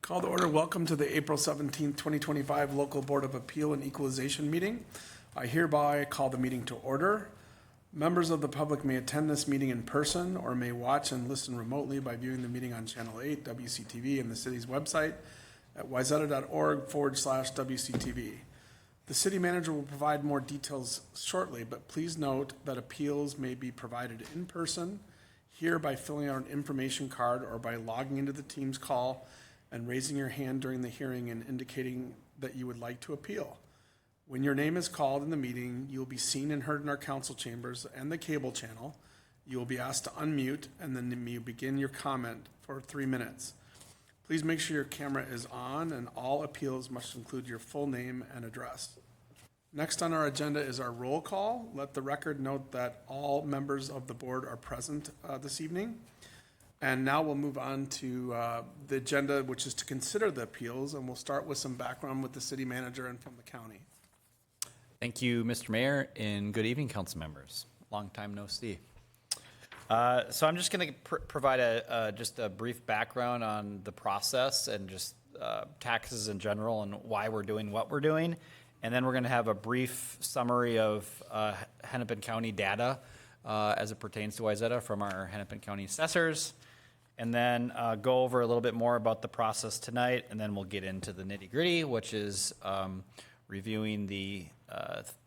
Call to order. Welcome to the April 17th, 2025 Local Board of Appeal and Equalization meeting. I hereby call the meeting to order. Members of the public may attend this meeting in person or may watch and listen remotely by viewing the meeting on Channel 8, WCTV, and the city's website at wayzata.org/WCTV. The city manager will provide more details shortly, but please note that appeals may be provided in person, here by filling out an information card or by logging into the Teams call and raising your hand during the hearing and indicating that you would like to appeal. When your name is called in the meeting, you will be seen and heard in our council chambers and the cable channel. You will be asked to unmute, and then you begin your comment for 3 minutes. Please make sure your camera is on, and all appeals must include your full name and address. Next on our agenda is our roll call. Let the record note that all members of the board are present this evening. And now we'll move on to the agenda, which is to consider the appeals, and we'll start with some background with the city manager and from the county. Thank you, Mr. Mayor, and good evening, council members. Long time no see. So I'm just going to provide just a brief background on the process and just taxes in general and why we're doing what we're doing. And then we're going to have a brief summary of Hennepin County data as it pertains to Wayzata from our Hennepin County assessors. And then go over a little bit more about the process tonight, and then we'll get into the nitty-gritty, which is reviewing the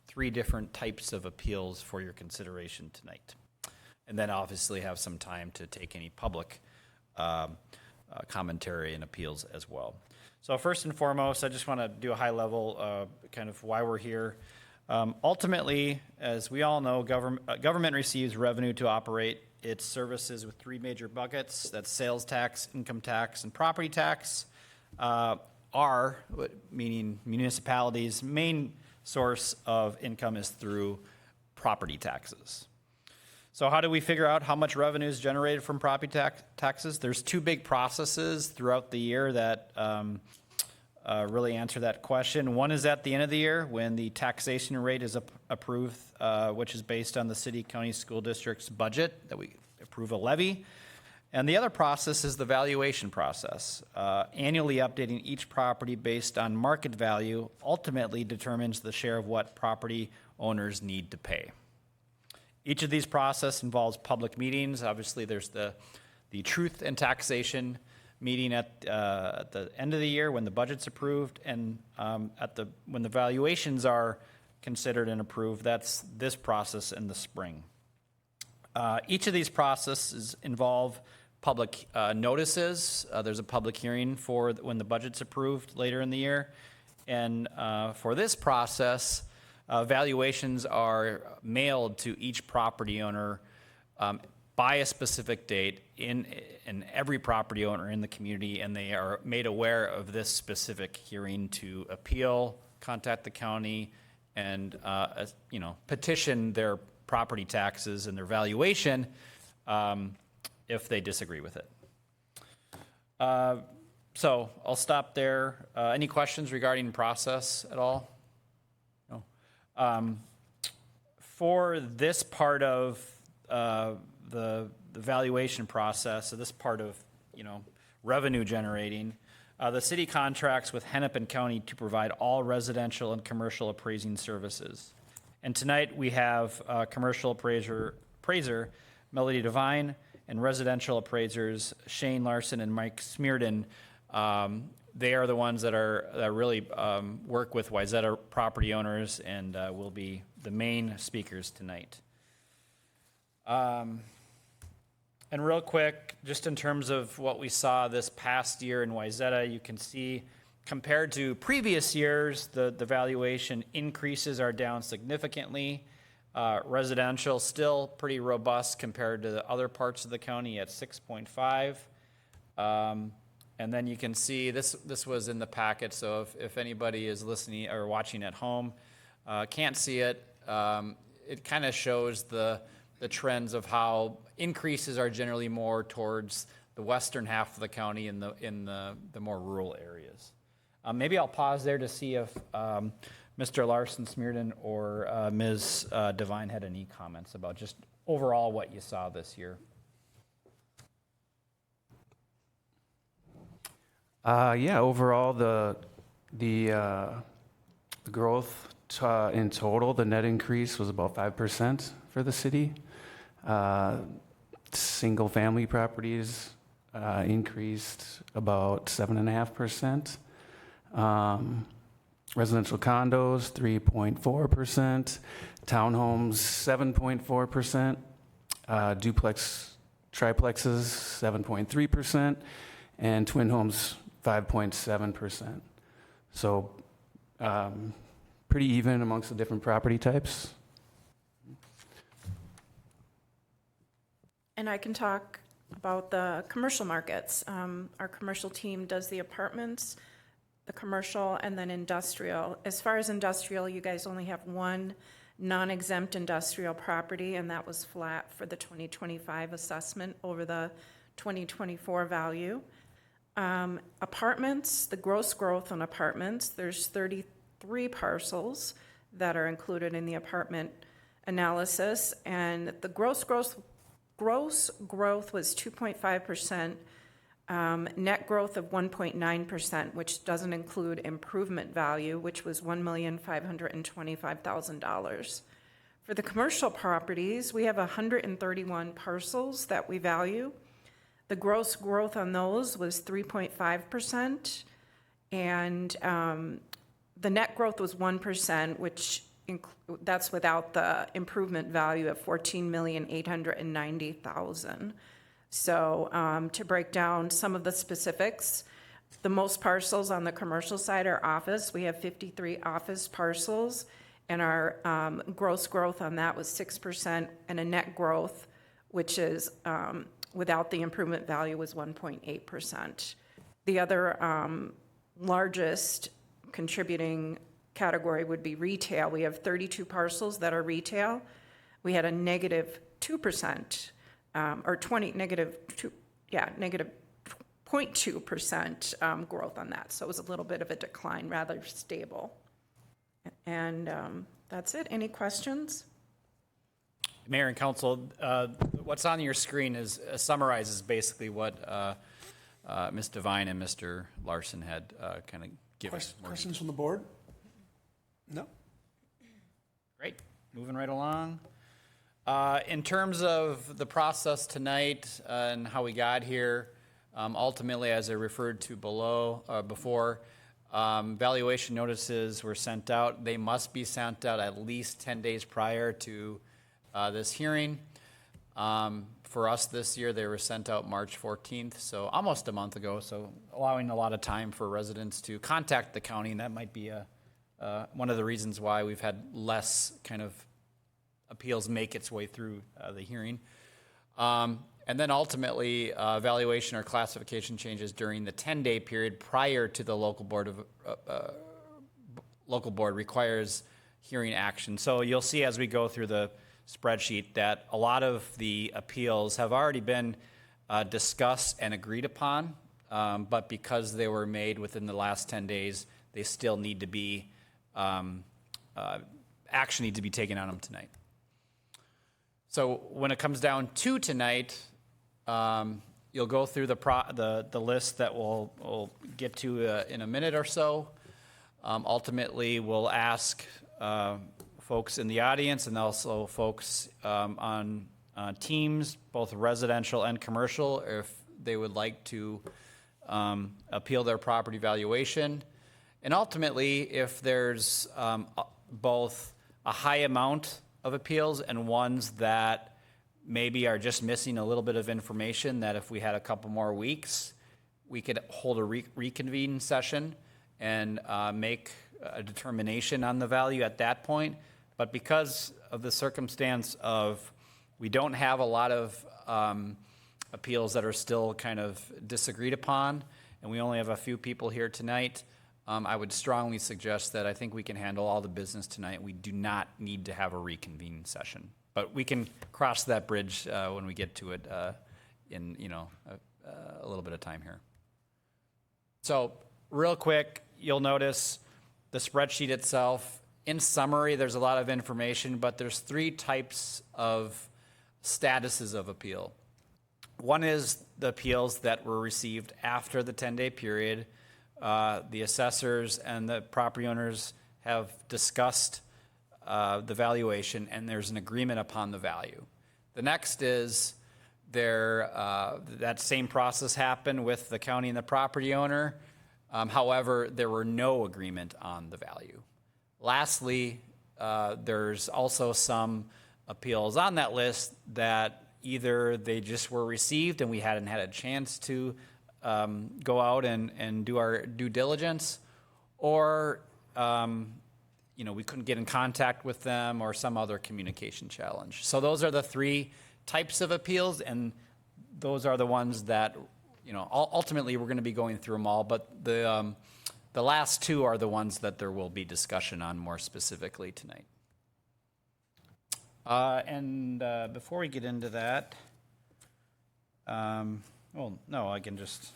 3 different types of appeals for your consideration tonight. And then obviously have some time to take any public commentary and appeals as well. So first and foremost, I just want to do a high level kind of why we're here. Ultimately, as we all know, government receives revenue to operate its services with 3 major buckets. That's sales tax, income tax, and property tax. Meaning municipalities' main source of income is through property taxes. So how do we figure out how much revenue is generated from property taxes? There's 2 big processes throughout the year that really answer that question. One is at the end of the year when the taxation rate is approved, which is based on the city, county, school district's budget, that we approve a levy. And the other process is the valuation process. Annually updating each property based on market value ultimately determines the share of what property owners need to pay. Each of these processes involves public meetings. Obviously, there's the truth and taxation meeting at the end of the year when the budget's approved, and when the valuations are considered and approved. That's this process in the spring. Each of these processes involve public notices. There's a public hearing for when the budget's approved later in the year, and for this process, valuations are mailed to each property owner by a specific date in every property owner in the community, and they are made aware of this specific hearing to appeal, contact the county, and petition their property taxes and their valuation if they disagree with it. So I'll stop there. Any questions regarding process at all? No. For this part of the valuation process, so this part of revenue generating, the city contracts with Hennepin County to provide all residential and commercial appraising services. And tonight we have commercial appraiser Melody Devine and residential appraisers Shane Larson and Mike Smearden. They are the ones that really work with Wayzata property owners and will be the main speakers tonight. And real quick, just in terms of what we saw this past year in Wayzata, you can see compared to previous years, the valuation increases are down significantly. Residential still pretty robust compared to the other parts of the county at 6.5. And then you can see this was in the packet, so if anybody is listening or watching at home, can't see it, it kind of shows the trends of how increases are generally more towards the western half of the county in the more rural areas. Maybe I'll pause there to see if Mr. Larson, Smearden, or Ms. Devine had any comments about just overall what you saw this year. Yeah, overall, the growth in total, the net increase was about 5% for the city. Single-family properties increased about 7.5%. Residential condos, 3.4%. Townhomes, 7.4%. Duplex, triplexes, 7.3%. And twin homes, 5.7%. So pretty even amongst the different property types. And I can talk about the commercial markets. Our commercial team does the apartments, the commercial, and then industrial. As far as industrial, you guys only have one non-exempt industrial property, and that was flat for the 2025 assessment over the 2024 value. Apartments, the gross growth on apartments, there's 33 parcels that are included in the apartment analysis, and the gross growth was 2.5%, net growth of 1.9%, which doesn't include improvement value, which was $1,525,000. For the commercial properties, we have 131 parcels that we value. The gross growth on those was 3.5%, and the net growth was 1%, which that's without the improvement value of $14,890,000. So to break down some of the specifics, the most parcels on the commercial side are office. We have 53 office parcels, and our gross growth on that was 6%, and a net growth, which is without the improvement value, was 1.8%. The other largest contributing category would be retail. We have 32 parcels that are retail. We had a negative 2%, or negative 0.2% growth on that. So it was a little bit of a decline, rather stable. And that's it. Any questions? Mayor and Council, what's on your screen summarizes basically what Ms. Devine and Mr. Larson had kind of given. Questions from the board? No? Great. Moving right along. In terms of the process tonight and how we got here, ultimately, as I referred to before, valuation notices were sent out. They must be sent out at least 10 days prior to this hearing. For us this year, they were sent out March 14th, so almost a month ago, so allowing a lot of time for residents to contact the county, and that might be one of the reasons why we've had less kind of appeals make its way through the hearing. And then ultimately, valuation or classification changes during the 10-day period prior to the local board requires hearing action. So you'll see as we go through the spreadsheet that a lot of the appeals have already been discussed and agreed upon, but because they were made within the last 10 days, they still need to be action needs to be taken on them tonight. So when it comes down to tonight, you'll go through the list that we'll get to in a minute or so. Ultimately, we'll ask folks in the audience and also folks on teams, both residential and commercial, if they would like to appeal their property valuation. And ultimately, if there's both a high amount of appeals and ones that maybe are just missing a little bit of information, that if we had a couple more weeks, we could hold a reconvene session and make a determination on the value at that point. But because of the circumstance of we don't have a lot of appeals that are still kind of disagreed upon, and we only have a few people here tonight, I would strongly suggest that I think we can handle all the business tonight. We do not need to have a reconvene session, but we can cross that bridge when we get to it in a little bit of time here. So real quick, you'll notice the spreadsheet itself. In summary, there's a lot of information, but there's 3 types of statuses of appeal. One is the appeals that were received after the 10-day period. The assessors and the property owners have discussed the valuation, and there's an agreement upon the value. The next is that same process happened with the county and the property owner. However, there were no agreement on the value. Lastly, there's also some appeals on that list that either they just were received and we hadn't had a chance to go out and do our due diligence, or we couldn't get in contact with them, or some other communication challenge. So those are the three types of appeals, and those are the ones that ultimately we're going to be going through them all. But the last two are the ones that there will be discussion on more specifically tonight. And before we get into that, I can just.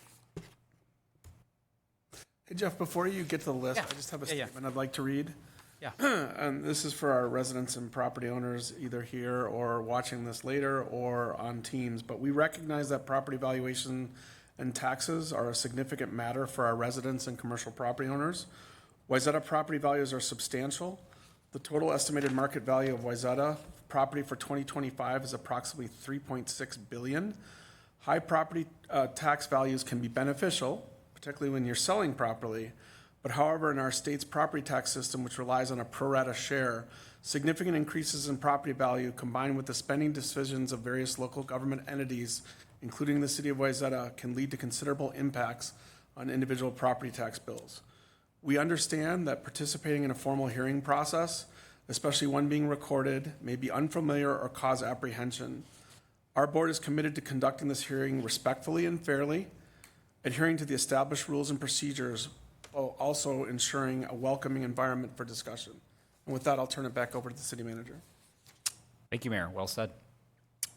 Hey, Jeff, before you get to the list, Yeah. I just have a Yeah. statement I'd like to read. Yeah. And this is for our residents and property owners, either here or watching this later or on Teams. But we recognize that property valuation and taxes are a significant matter for our residents and commercial property owners. Wayzata property values are substantial. The total estimated market value of Wayzata property for 2025 is approximately $3.6 billion. High property tax values can be beneficial, particularly when you're selling properly. But however, in our state's property tax system, which relies on a pro rata share, significant increases in property value combined with the spending decisions of various local government entities, including the city of Wayzata, can lead to considerable impacts on individual property tax bills. We understand that participating in a formal hearing process, especially one being recorded, may be unfamiliar or cause apprehension. Our board is committed to conducting this hearing respectfully and fairly, adhering to the established rules and procedures, while also ensuring a welcoming environment for discussion. And with that, I'll turn it back over to the city manager. Thank you, Mayor. Well said.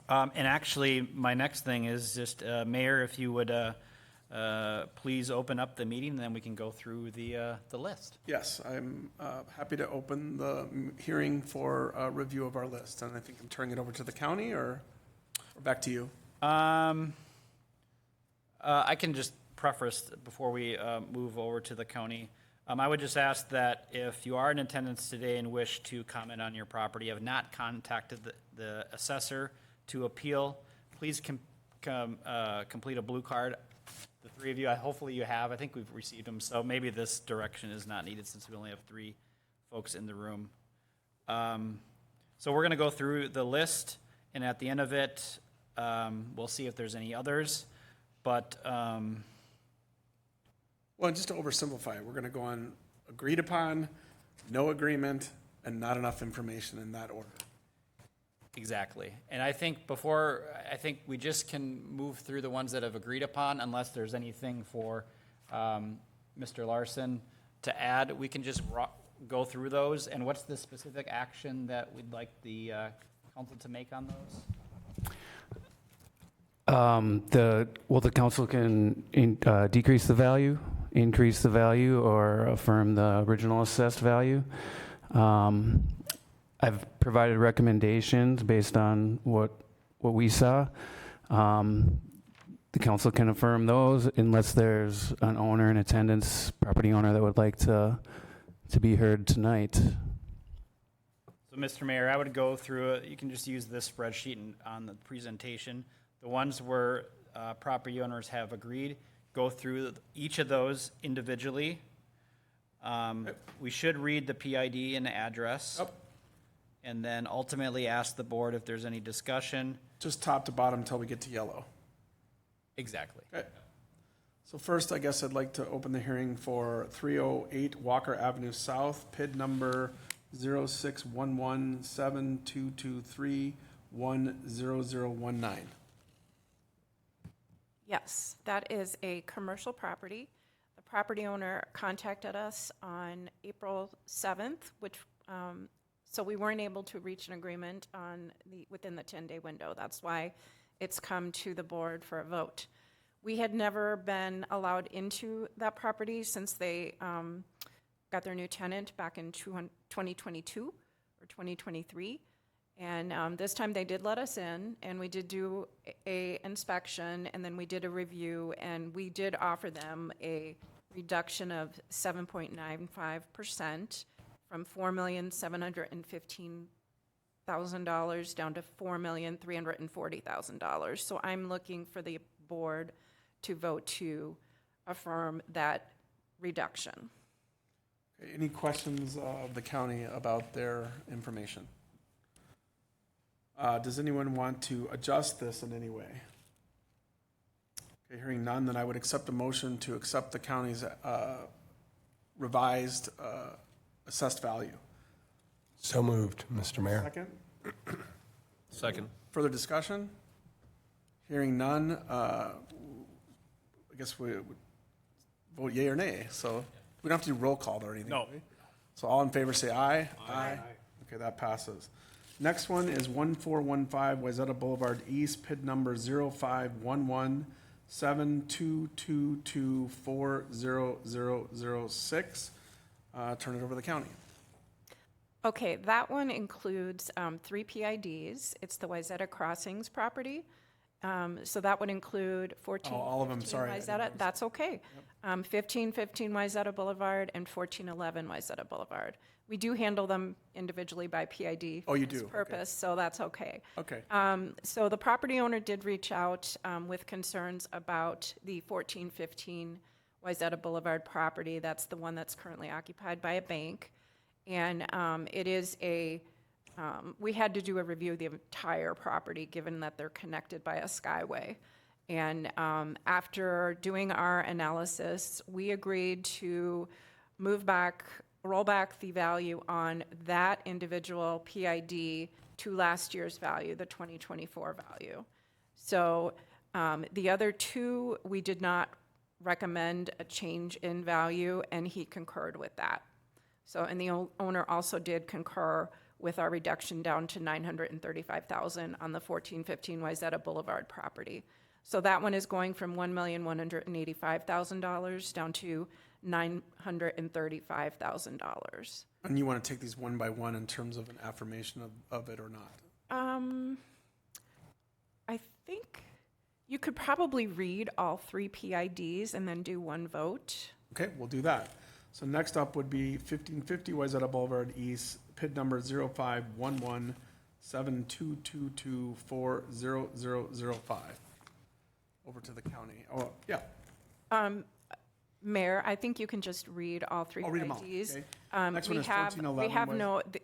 And actually, my next thing is just, Mayor, if you would please open up the meeting, and then we can go through the list. Yes, I'm happy to open the hearing for a review of our list. And I think I'm turning it over to the county or back to you. I can just preface before we move over to the county. I would just ask that if you are in attendance today and wish to comment on your property, have not contacted the assessor to appeal, please complete a blue card. The three of you, hopefully you have. I think we've received them, so maybe this direction is not needed since we only have three folks in the room. So we're going to go through the list, and at the end of it, we'll see if there's any others. But Well, just to oversimplify it, we're going to go on agreed upon, no agreement, and not enough information in that order. exactly. And I think we just can move through the ones that have agreed upon, unless there's anything for Mr. Larson to add. We can just go through those. And what's the specific action that we'd like the council to make on those? The council can decrease the value, increase the value, or affirm the original assessed value. I've provided recommendations based on what we saw. The council can affirm those unless there's an owner in attendance, property owner, that would like to be heard tonight. So, Mr. Mayor, I would go through it. You can just use this spreadsheet on the presentation. The ones where property owners have agreed, go through each of those individually. We should read the PID and the address. Yep. And then ultimately ask the board if there's any discussion. Just top to bottom until we get to yellow. Exactly. Okay. So first, I guess I'd like to open the hearing for 308 Walker Avenue South, PID number 061172231019. Yes, that is a commercial property. The property owner contacted us on April 7th, so we weren't able to reach an agreement within the 10-day window. That's why it's come to the board for a vote. We had never been allowed into that property since they got their new tenant back in 2022 or 2023. And this time they did let us in, and we did do a inspection, and then we did a review, and we did offer them a reduction of 7.95% from $4,715,000 down to $4,340,000. So I'm looking for the board to vote to affirm that reduction. Okay, any questions of the county about their information? Does anyone want to adjust this in any way? Okay, hearing none, then I would accept a motion to accept the county's revised assessed value. So moved, Mr. Mayor. Second? Second. Further discussion? Hearing none, I guess we would vote yea or nay, so we don't have to do roll call or anything. No. do we? So all in favor say aye. Aye. Okay, that passes. Next one is 1415 Wayzata Boulevard East, PID number 05117222400006. Turn it over to the county. Okay, that one includes 3 PIDs. It's the Wayzata Crossings property. So that would include 1415 all of them, sorry, I didn't Wayzata. notice. That's okay. 1515 Wayzata Boulevard and 1411 Wayzata Boulevard. We do handle them individually by PID. Oh, you for this do? Okay. purpose, so that's okay. Okay. So the property owner did reach out with concerns about the 1415 Wayzata Boulevard property. That's the one that's currently occupied by a bank. And it is we had to do a review of the entire property, given that they're connected by a skyway. And after doing our analysis, we agreed to roll back the value on that individual PID to last year's value, the 2024 value. So the other two, we did not recommend a change in value, and he concurred with that. So, and the owner also did concur with our reduction down to $935,000 on the 1415 Wayzata Boulevard property. So that one is going from $1,185,000 down to $935,000. And you want to take these one by one in terms of an affirmation of it or not? I think you could probably read all 3 PIDs and then do one vote. Okay, we'll do that. So next up would be 1550 Wayzata Boulevard East, PID number 05117222400005. Over to the county. Oh, yeah. Mayor, I think you can just read all 3 I'll read them all, PIDs. okay? Next one is We 1411 have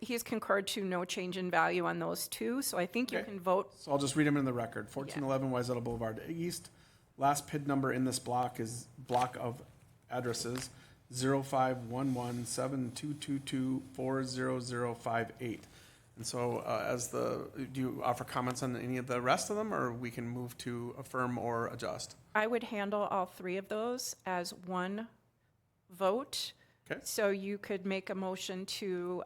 he's concurred to no change in value on those 2, so I think you Okay. can vote. So I'll just read them in the record. 1411 Wayzata Boulevard East. Last PID number in this block is block of addresses 05117222400058. And so do you offer comments on any of the rest of them, or we can move to affirm or adjust? I would handle all 3 of those as one vote. Okay. So you could make a motion to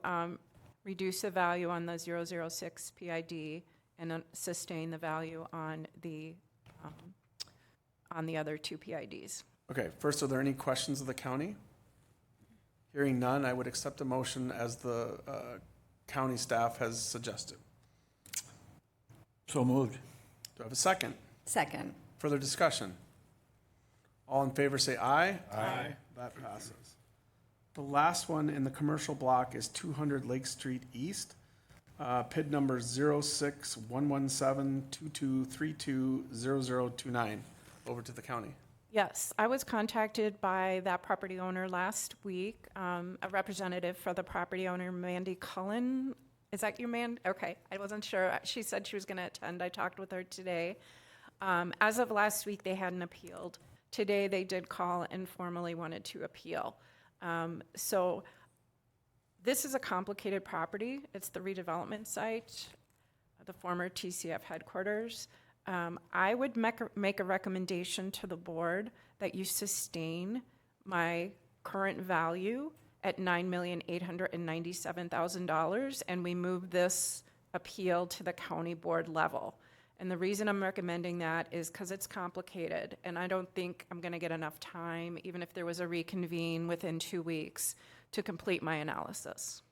reduce the value on the 006 PID and sustain the value on the other 2 PIDs. Okay, first, are there any questions of the county? Hearing none, I would accept a motion as the county staff has suggested. So moved. Do I have a second? Second. Further discussion? All in favor say aye. Aye. That passes. The last one in the commercial block is 200 Lake Street East, PID number 06117222320029. Over to the county. Yes, I was contacted by that property owner last week, a representative for the property owner, Mandy Cullen. Is that your man? Okay, I wasn't sure. She said she was going to attend. I talked with her today. As of last week, they hadn't appealed. Today, they did call and formally wanted to appeal. So this is a complicated property. It's the redevelopment site, the former TCF headquarters. I would make a recommendation to the board that you sustain my current value at $9,897,000, and we move this appeal to the county board level. And the reason I'm recommending that is because it's complicated, and I don't think I'm going to get enough time, even if there was a reconvene within 2 weeks, to complete my analysis.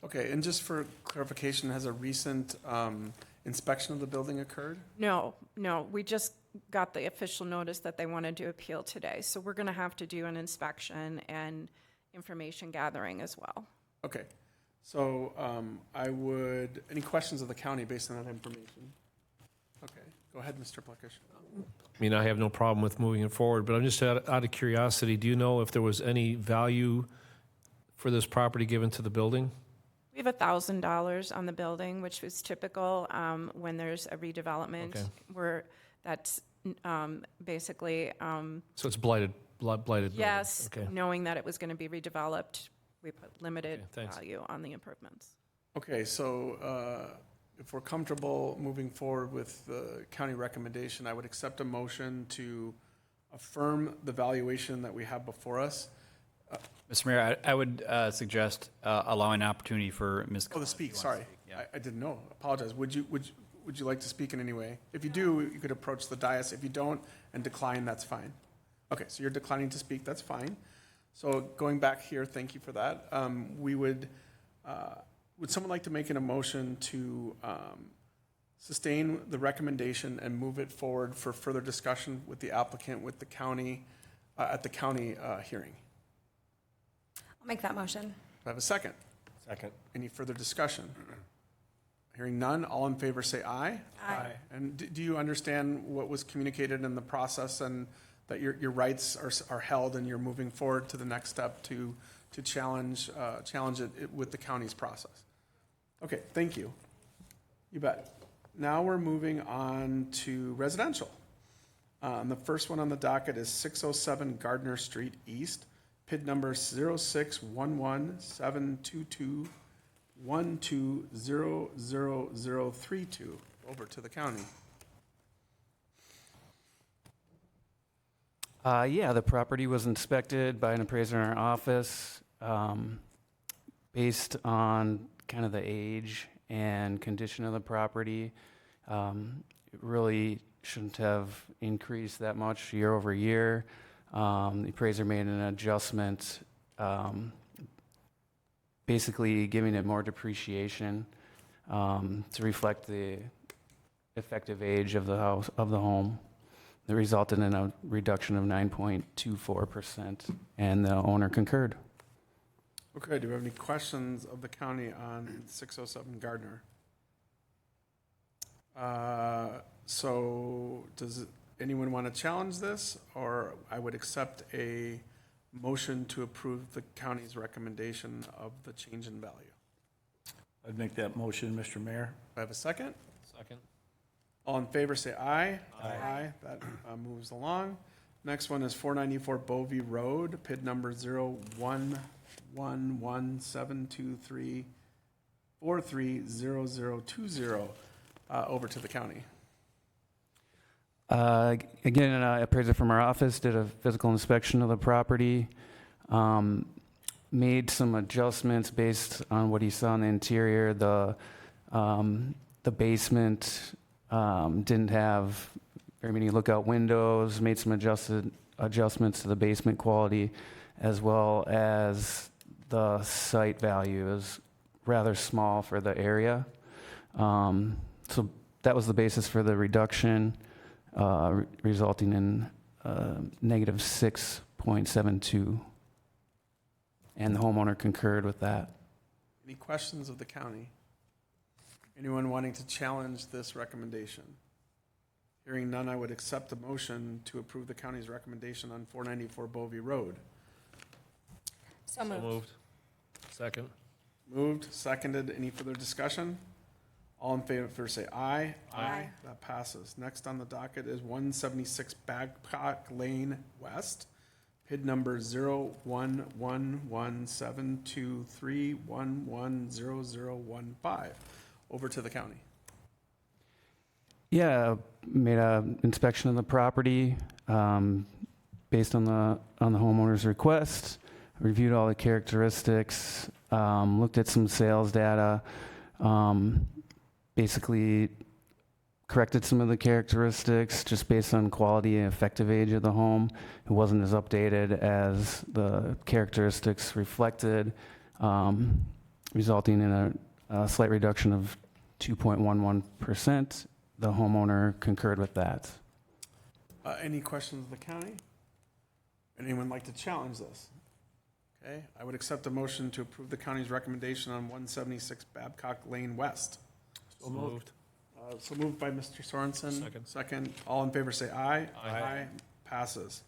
Okay, and just for clarification, has a recent inspection of the building occurred? No, we just got the official notice that they wanted to appeal today. So we're going to have to do an inspection and information gathering as well. Okay, so any questions of the county based on that information? Okay, go ahead, Mr. Pluckish. I mean, I have no problem with moving it forward, but I'm just out of curiosity, do you know if there was any value for this property given to the building? We have $1,000 on the building, which was typical when there's a redevelopment Okay. where that's basically, So it's blighted building? yes, Okay. knowing that it was going to be redeveloped, we put limited Okay, thanks. value on the improvements. Okay, so if we're comfortable moving forward with the county recommendation, I would accept a motion to affirm the valuation that we have before us. Mr. Mayor, I would suggest allowing an opportunity for Ms. Oh, to speak, sorry. Yeah. I didn't know. Apologize. Would you like to speak in any way? If you do, you could approach the dais. If you don't and decline, that's fine. Okay, so you're declining to speak, that's fine. So going back here, thank you for that. Would someone like to make an motion to sustain the recommendation and move it forward for further discussion with the applicant, with the county, at the county hearing? I'll make that motion. Do I have a second? Second. Any further discussion? Hearing none, all in favor say aye. Aye. And do you understand what was communicated in the process and that your rights are held and you're moving forward to the next step to challenge it with the county's process? Okay, thank you. You bet. Now we're moving on to residential. The first one on the docket is 607 Gardner Street East, PID number 0611-722-120032. Over to the county. Yeah, the property was inspected by an appraiser in our office, based on kind of the age and condition of the property. It really shouldn't have increased that much year over year. The appraiser made an adjustment, basically giving it more depreciation, to reflect the effective age of the house, of the home. That resulted in a reduction of 9.24%, and the owner concurred. Okay, do we have any questions of the county on 607 Gardner? So does anyone want to challenge this, or I would accept a motion to approve the county's recommendation of the change in value? I'd make that motion, Mr. Mayor. Do I have a second? Second. All in favor, say aye. Aye. That moves along. Next one is 494 Bovee Road, PID number 0111-723-430020. Over to the county. Again, an appraiser from our office did a physical inspection of the property, made some adjustments based on what he saw in the interior. The basement didn't have very many lookout windows, made some adjustments to the basement quality, as well as the site value is rather small for the area. So that was the basis for the reduction, resulting in negative 6.72. And the homeowner concurred with that. Any questions of the county? Anyone wanting to challenge this recommendation? Hearing none, I would accept the motion to approve the county's recommendation on 494 Bovee Road. So So moved. moved. Second. Moved, seconded. Any further discussion? All in favor say aye. Aye. That passes. Next on the docket is 176 Babcock Lane West, PID number 0111-723-110015. Over to the county. Yeah, made an inspection of the property based on the homeowner's request. Reviewed all the characteristics, looked at some sales data, basically corrected some of the characteristics just based on quality and effective age of the home. It wasn't as updated as the characteristics reflected. resulting in a slight reduction of 2.11%. The homeowner concurred with that. Any questions of the county? Anyone like to challenge this? Okay, I would accept a motion to approve the county's recommendation on 176 Babcock Lane West. So moved. So moved by Mr. Sorensen. Second. Second. All in favor say aye. Aye. Passes.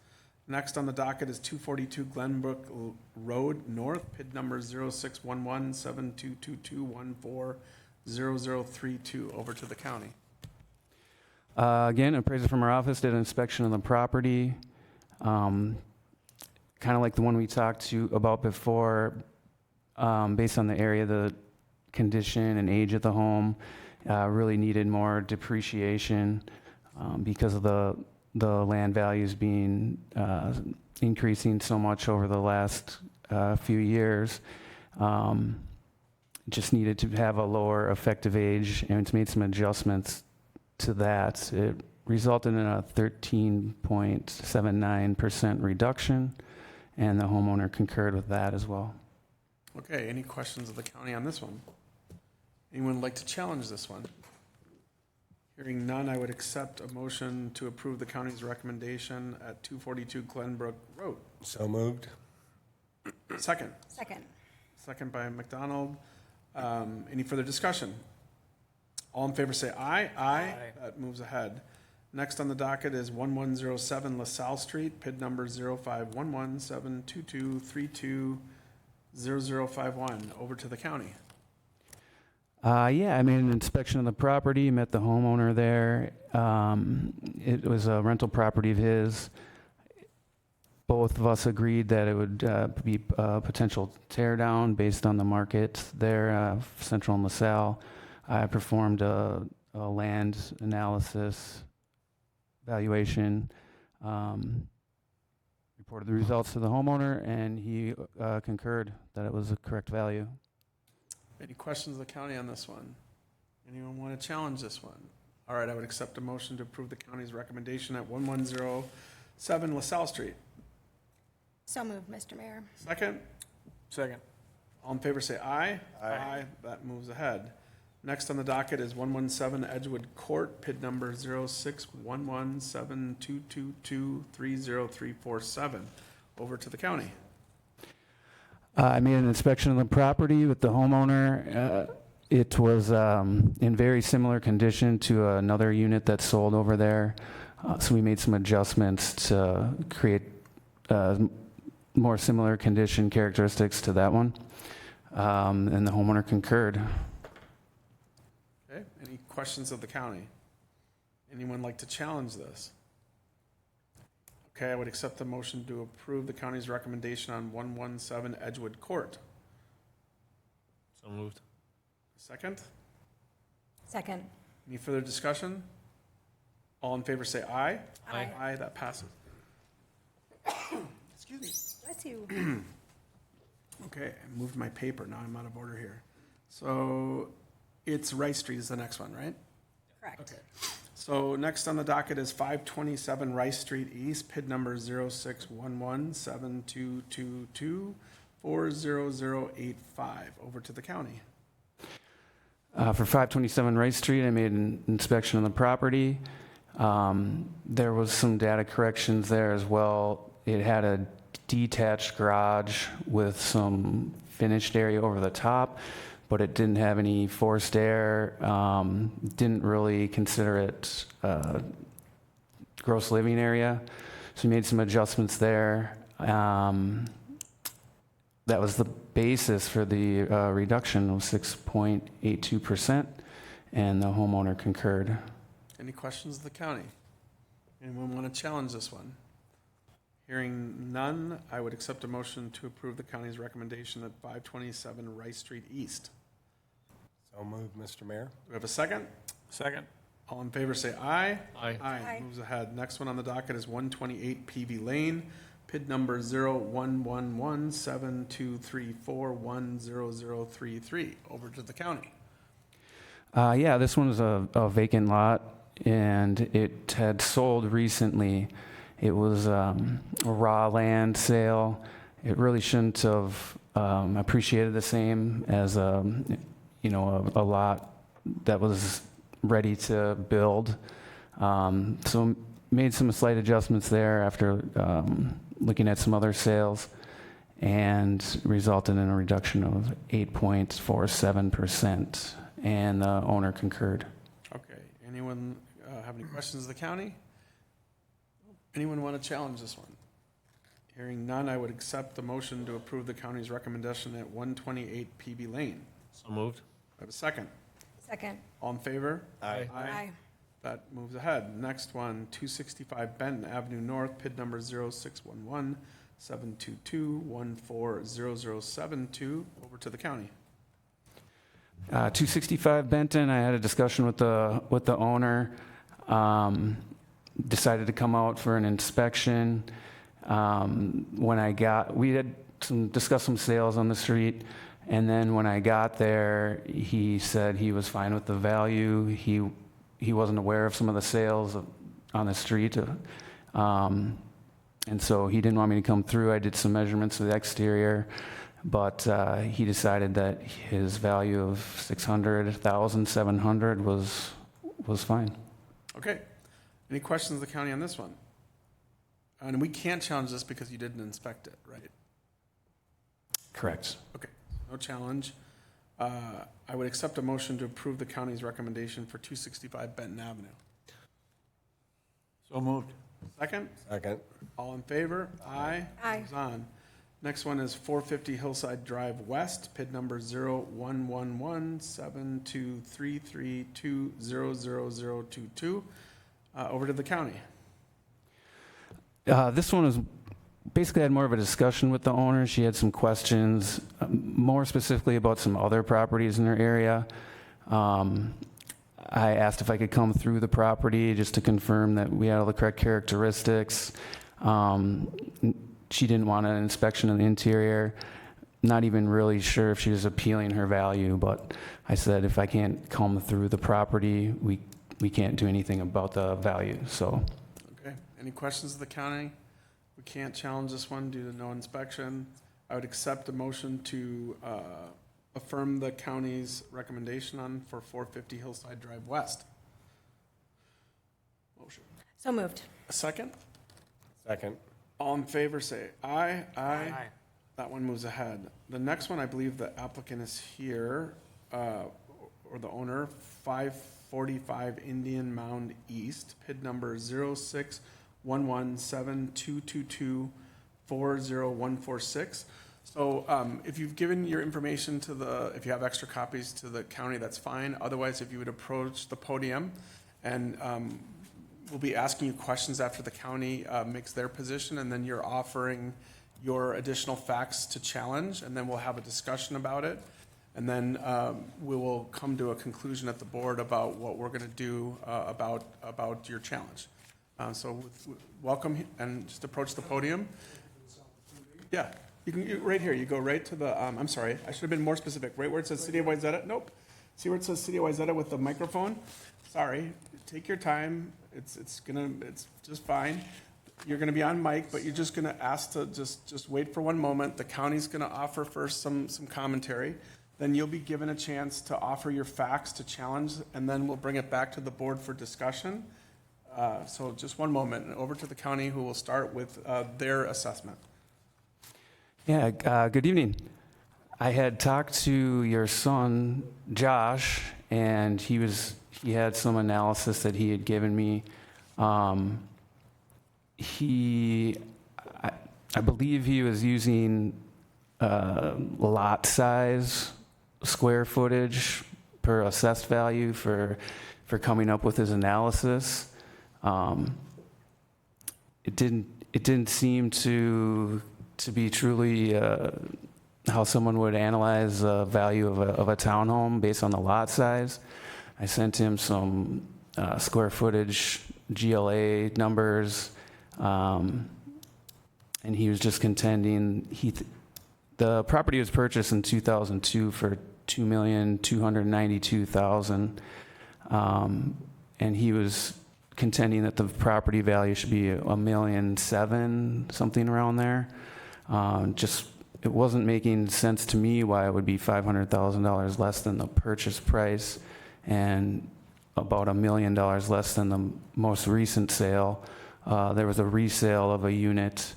Next on the docket is 242 Glenbrook Road North, PID number 0611-7222140032. Over to the county. Again, appraiser from our office did an inspection of the property. Kind of like the one we talked about before, based on the area, the condition and age of the home, really needed more depreciation because of the land values being increasing so much over the last few years. Just needed to have a lower effective age, and it's made some adjustments to that. It resulted in a 13.79% reduction, and the homeowner concurred with that as well. Okay, any questions of the county on this one? Anyone like to challenge this one? Hearing none, I would accept a motion to approve the county's recommendation at 242 Glenbrook Road. So moved. Second. Second. Second by McDonald. Any further discussion? All in favor say aye. Aye. That moves ahead. Next on the docket is 1107 LaSalle Street, PID number 0511-722-320051. Over to the county. Yeah, I made an inspection of the property, met the homeowner there. It was a rental property of his. Both of us agreed that it would be a potential tear down based on the market there, Central and LaSalle. I performed a land analysis valuation, reported the results to the homeowner, and he concurred that it was a correct value. Any questions of the county on this one? Anyone want to challenge this one? All right, I would accept a motion to approve the county's recommendation at 1107 LaSalle Street. So moved, Mr. Mayor. Second. Second. All in favor say aye. Aye. That moves ahead. Next on the docket is 117 Edgewood Court, PID number 0611-722-30347. Over to the county. I made an inspection of the property with the homeowner. It was in very similar condition to another unit that sold over there. So we made some adjustments to create more similar condition characteristics to that one. And the homeowner concurred. Okay, any questions of the county? Anyone like to challenge this? Okay, I would accept the motion to approve the county's recommendation on 117 Edgewood Court. So moved. Second. Second. Any further discussion? All in favor say aye. Aye. Aye, that passes. Excuse me. Bless you. Okay, I moved my paper. Now I'm out of order here. So it's Rice Street is the next one, right? Correct. Okay. So next on the docket is 527 Rice Street East, PID number 0611-722-40085. Over to the county. For 527 Rice Street, I made an inspection of the property. There was some data corrections there as well. It had a detached garage with some finished area over the top, but it didn't have any forced air. Didn't really consider it gross living area. So we made some adjustments there. That was the basis for the reduction of 6.82%, and the homeowner concurred. Any questions of the county? Anyone want to challenge this one? Hearing none, I would accept a motion to approve the county's recommendation at 527 Rice Street East. So moved, Mr. Mayor. Do we have a second? Second. All in favor say aye. Aye. Aye. Moves ahead. Next one on the docket is 128 PV Lane, PID number 0111-723410033. Over to the county. Yeah, this one was a vacant lot, and it had sold recently. It was a raw land sale. It really shouldn't have appreciated the same as, a lot that was ready to build. So made some slight adjustments there after looking at some other sales, and resulted in a reduction of 8.47%, and the owner concurred. Okay, anyone have any questions of the county? Anyone want to challenge this one? Hearing none, I would accept the motion to approve the county's recommendation at 128 PB Lane. So moved. I have a second. Second. All in favor? Aye. Aye. That moves ahead. Next one, 265 Benton Avenue North, PID number 0611-722-140072. Over to the county. 265 Benton, I had a discussion with the owner. Decided to come out for an inspection. We had discussed some sales on the street, and then when I got there, he said he was fine with the value. He wasn't aware of some of the sales on the street, and so he didn't want me to come through. I did some measurements of the exterior, but he decided that his value of $600,700 was fine. Okay. Any questions of the county on this one? And we can't challenge this because you didn't inspect it, right? Correct. Okay, no challenge. I would accept a motion to approve the county's recommendation for 265 Benton Avenue. So moved. Second? Second. All in favor? Aye. Aye. Moves on. Next one is 450 Hillside Drive West, PID number 0111-72332000022. Over to the county. This one was basically had more of a discussion with the owner. She had some questions, more specifically about some other properties in her area. I asked if I could come through the property just to confirm that we had all the correct characteristics. She didn't want an inspection of the interior. Not even really sure if she was appealing her value, but I said if I can't come through the property, we can't do anything about the value. So, Okay, any questions of the county? We can't challenge this one due to no inspection. I would accept a motion to affirm the county's recommendation for 450 Hillside Drive West. Motion. So moved. A second? Second. All in favor, say aye. Aye. That one moves ahead. The next one, I believe the applicant is here, or the owner, 545 Indian Mound East, PID number 0611-722-40146. So if you've given your information if you have extra copies to the county, that's fine. Otherwise, if you would approach the podium, and we'll be asking you questions after the county makes their position, and then you're offering your additional facts to challenge, and then we'll have a discussion about it. And then we will come to a conclusion at the board about what we're going to do about your challenge. Welcome, and just approach the podium. Yeah, right here. You go right to the, I'm sorry, I should have been more specific. Right where it says City of Wayzata? Nope. See where it says City of Wayzata with the microphone? Sorry. Take your time. It's just fine. You're going to be on mic, but you're just going to ask to just wait for one moment. The county's going to offer first some commentary. Then you'll be given a chance to offer your facts to challenge, and then we'll bring it back to the board for discussion. So just one moment, and over to the county, who will start with their assessment. yeah, good evening. I had talked to your son, Josh, and he had some analysis that he had given me. I believe he was using lot size, square footage per assessed value for coming up with his analysis. It didn't seem to be truly how someone would analyze the value of a townhome based on the lot size. I sent him some square footage GLA numbers, and he was just contending the property was purchased in 2002 for $2,292,000, and he was contending that the property value should be $1,700,000, something around there. Just it wasn't making sense to me why it would be $500,000 less than the purchase price and about $1 million less than the most recent sale. There was a resale of a unit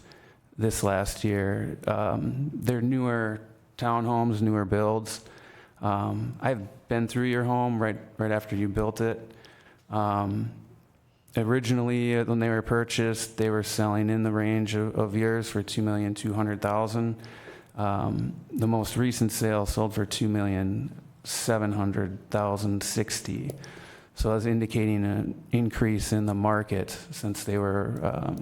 this last year. They're newer townhomes, newer builds. I've been through your home right after you built it. Originally, when they were purchased, they were selling in the range of yours for $2,200,000. The most recent sale sold for $2,700,060. So that's indicating an increase in the market since they were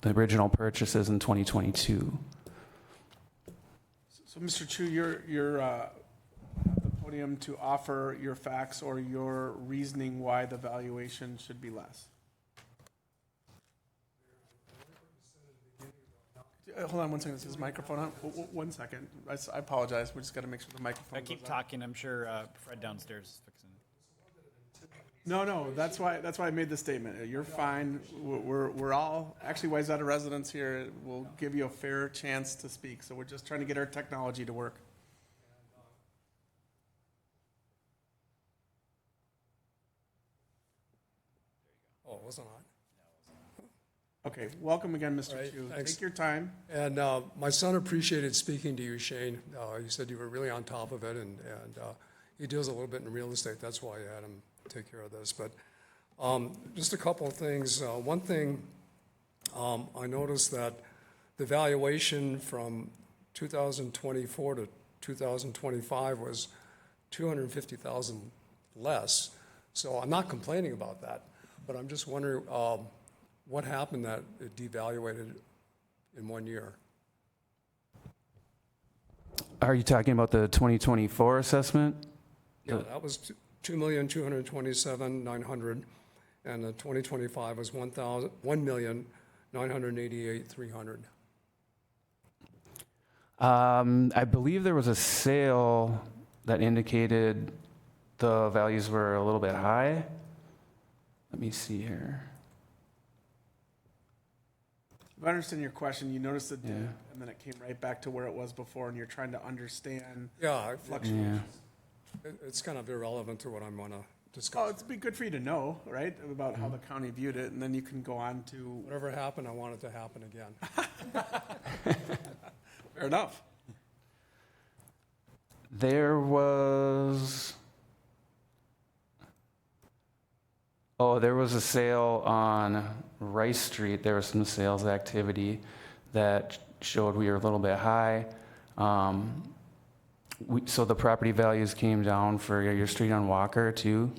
the original purchases in 2022. So, Mr. Chu, you're at the podium to offer your facts or your reasoning why the valuation should be less. Hold on one second. Is his microphone on? 1 second. I apologize. We just got to make sure the microphone If I keep goes on. talking, I'm sure Fred downstairs is fixing it. No. That's why I made the statement. You're fine. We're all actually Wayzata residents here. We'll give you a fair chance to speak. So we're just trying to get our technology to work. Oh, it wasn't on. Okay. Welcome again, Mr. Right, Chu. thanks. Take your time. And my son appreciated speaking to you, Shane. You said you were really on top of it, and he deals a little bit in real estate. That's why I had him take care of this. But just a couple of things. One thing, I noticed that the valuation from 2024 to 2025 was 250,000 less. So I'm not complaining about that, but I'm just wondering what happened that it devaluated in 1 year. Are you talking about the 2024 assessment? Yeah, that was 2,227,900, and the 2025 was 1,988,300. I believe there was a sale that indicated the values were a little bit high. Let me see here. If I understand your question, you noticed the dip, Yeah. and then it came right back to where it was before, and you're trying to understand Yeah, fluctuations. it's kind of irrelevant to what I'm going to Oh, discuss. it'd be good for you to know, right, about how the county viewed it, and then you can go on to. Whatever happened, I want it to happen again. Fair enough. There was a sale on Rice Street. There was some sales activity that showed we were a little bit high. So the property values came down for your street on Walker too.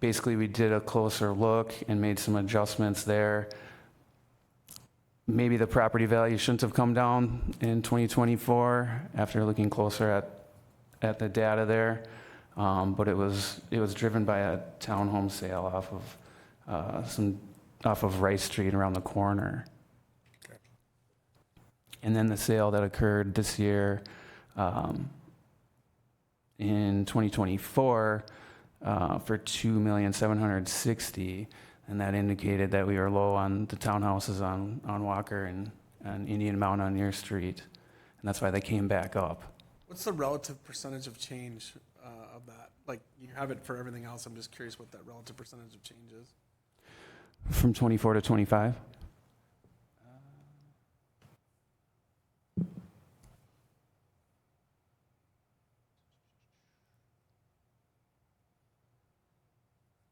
Basically, we did a closer look and made some adjustments there. Maybe the property value shouldn't have come down in 2024 after looking closer at the data there. But it was driven by a townhome sale off of Rice Street around the corner. Okay. And then the sale that occurred this year in 2024 for $2,760,000, and that indicated that we were low on the townhouses on Walker and Indian Mountain on your street, and that's why they came back up. What's the relative percentage of change of that? Like, you have it for everything else. I'm just curious what that relative percentage of change is. From 24 to 25?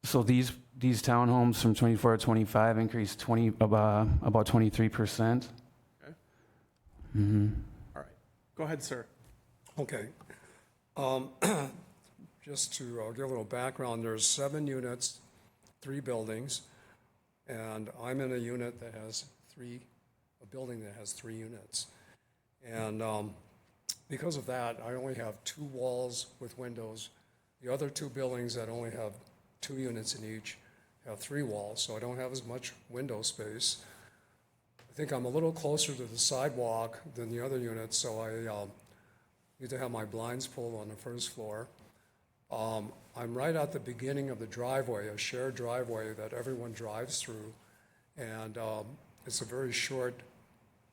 So these townhomes from 24 to 25 increased about 23%. Okay. Mm-hmm. All right. Go ahead, sir. Okay. Just to give a little background, there's 7 units, 3 buildings, and I'm in a unit that has a building that has 3 units. And because of that, I only have 2 walls with windows. The other 2 buildings that only have 2 units in each have 3 walls, so I don't have as much window space. I think I'm a little closer to the sidewalk than the other units, so I need to have my blinds pulled on the first floor. I'm right at the beginning of the driveway, a shared driveway that everyone drives through, and it's a very short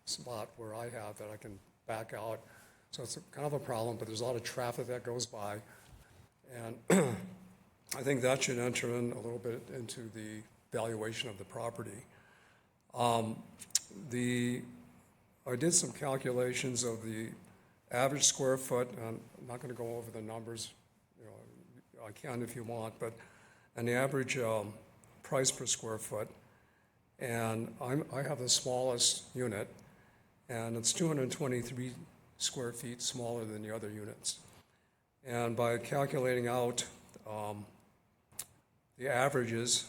spot where I have that I can back out. So it's kind of a problem, but there's a lot of traffic that goes by. And I think that should enter in a little bit into the valuation of the property. I did some calculations of the average square foot. I'm not going to go over the numbers. You know, I can if you want, but and the average price per square foot. And I have the smallest unit, and it's 223 square feet smaller than the other units. And by calculating out the averages,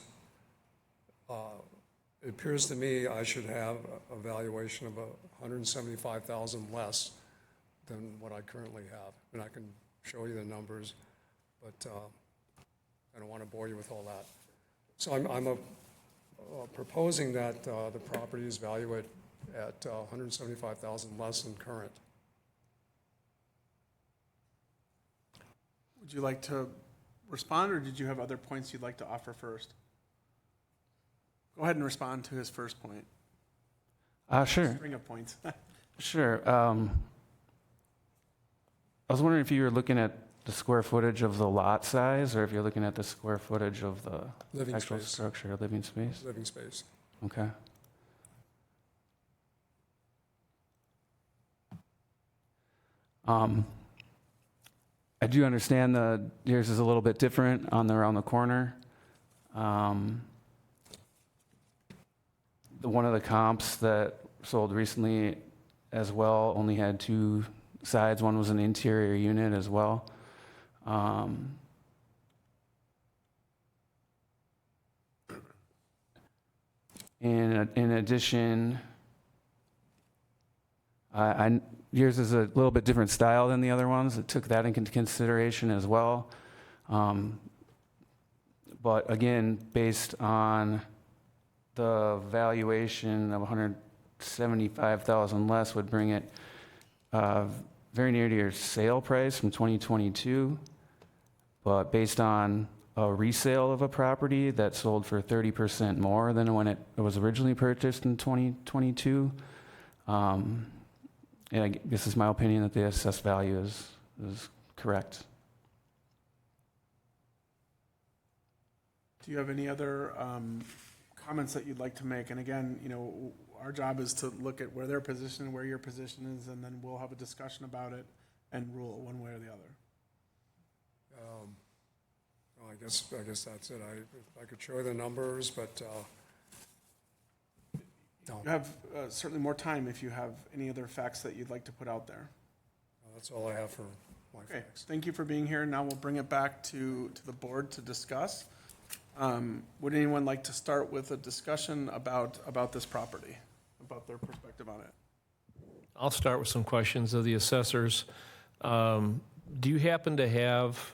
it appears to me I should have a valuation of $175,000 less than what I currently have. And I can show you the numbers, but I don't want to bore you with all that. So I'm proposing that the property is valued at $175,000 less than current. Would you like to respond, or did you have other points you'd like to offer first? Go ahead and respond to his first point. Sure. String of points. Sure. I was wondering if you were looking at the square footage of the lot size, or if you're looking at the square footage of the Living actual space. structure, living space? Living space. Okay. I do understand yours is a little bit different around the corner. One of the comps that sold recently as well only had two sides. One was an interior unit as well. In addition, yours is a little bit different style than the other ones. It took that into consideration as well. But again, based on the valuation of $175,000 less would bring it very near to your sale price from 2022. But based on a resale of a property that sold for 30% more than when it was originally purchased in 2022, and I guess this is my opinion that the assessed value is correct. Do you have any other comments that you'd like to make? And again, you know, our job is to look at where their position and where your position is, and then we'll have a discussion about it and rule one way or the other. Well, I guess that's it. I could show you the numbers, but no. You have certainly more time if you have any other facts that you'd like to put out there. That's all I have for my Okay, facts. thank you for being here. Now we'll bring it back to the board to discuss. Would anyone like to start with a discussion about this property, about their perspective on it? I'll start with some questions of the assessors. Do you happen to have